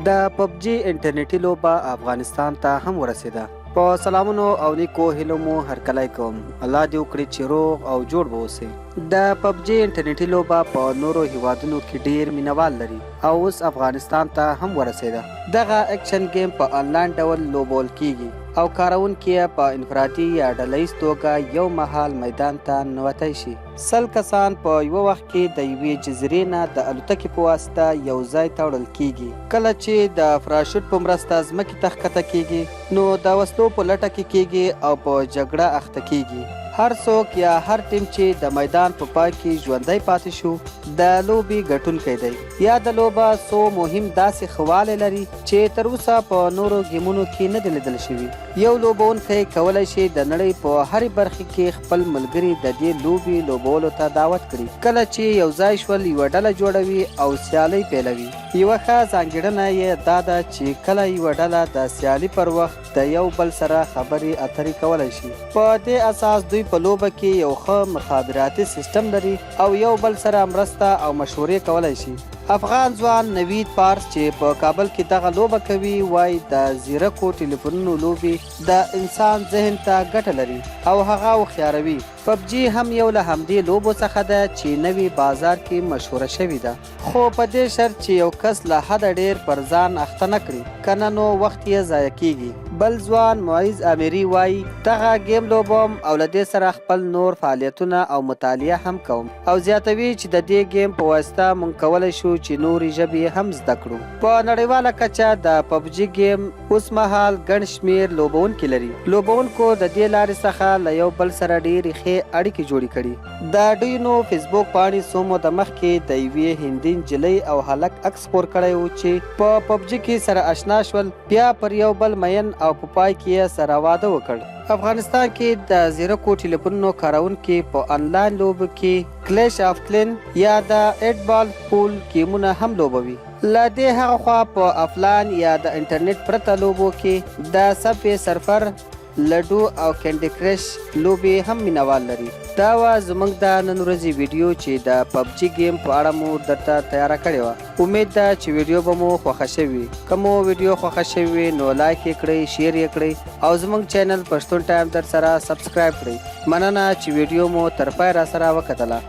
د پبجي انټرنیټي لوبه افغانستان ته هم ورسېده. په سلامونو او نیکو هیلو مو هرکلی کوم. الله دې وکړي چې روغ او جوړ به اوسئ. د پبجي انټرنیټي لوبه په نورو هیوادونو کې ډیر مینوال لري او اوس افغانستان ته هم ورسېده. دغه اکشن گیم په آنلاین ډول لوبول کیږي او کاروونکي یې په انفرادي یا ډلهییز توګه یو مهال میدان ته ننوتی شي. 100 کسان په یوه وخت کې د یوې جزیرې نه د الوتکې په واسطه یو ځای ته وړل کیږي. کله چې د فراشوټ په مرسته ځمکې ته ښکته کیږي نو د وسلو په لټه کې کیږي او په جګړه اخته کیږي. هر څوک یا هر ټیم چې د میدان په پای کې ژوندی پاتې شو د لوبې ګټونکی دی. یا د لوبه څو مهم داسې ښه والی لري چې تر اوسه په نورو ګیمونو کې نه دی لیدل شوي. یو لوبونکی کولی شي د نړۍ په هرې برخې کې خپل ملګري د دې لوبې لوبولو ته دعوت کړي. کله چې یو ځای شول یوه ډله جوړوي او سیالۍ پیلوي. یوه ښه ځانګړنه یې دا ده چې کله یوه ډله د سیالي پر وخت د یو بل سره خبرې اترې کولی شي. په دې اساس دوی په لوبه کې یو ښه مخابراتي سیستم لري او یو بل سره مرسته او مشورې کولی شي. افغان ځوان نوید پارس چې په کابل کې دغه لوبه کوي وایي د زیرکو ټلیفونونو لوبې د انسان ذهن ته ګټه لري او هغه هوښیاروي. پبجي هم یو له همدې لوبو څخه ده چې نوي بازار کې مشهوره شوې ده، خو په دې شرط چې یو کس له حده ډیر پر ځان اخته نه کړي، کنه نو وخت یې ضایع کیږي. بل ځوان معیز امیري وایي دغه گیم لوبوم او له دې سره خپل نور فعالیتونه او مطالعه هم کوم او زیاتوي چې د دې گیم په واسطه مونږ کولی شو چې نورې ژبې هم زده کړو. په نړیواله کچه د پبجي گیم اوس مهال ګڼ شمېر لوبونکي لري. لوبونکو د دې لارې څخه له یو بل سره ډېرې ښې اړیکې جوړې کړي. د دوی نو فیسبوک پاڼې څو موده مخکې د یوې هندي نجلۍ او هلک عکس خپور کړی و چې په پبجي کې سره اشنا شول، بیا پر یو بل مین او په پای کې یې سره واده وکړ. افغانستان کې د زیرکو ټلیفونونو کاروونکي په انلاین لوبو کې کلیش آف کلین یا د 8 بال پول گیمونه هم لوبوي. له دې هغه خوا په افلاین یا د انټرنیټ پرته لوبو کې د سبوی سرفر، لډو او کینډي کرش لوبې هم مینوال لري. دا وه زموږ د نن ورځې ویډیو چې د پبجي گیم په اړه مو درته تیاره کړې وه. امید ده چې ویډیو به مو خوښه شوې وي. که مو ویډیو خوښه شوې وي نو لایک یې کړئ، شیر یې کړئ او زموږ چینل پښتون ټایم در سره سبسکرایب کړئ. مننه چې ویډیو مو تر پای را سره وکتله.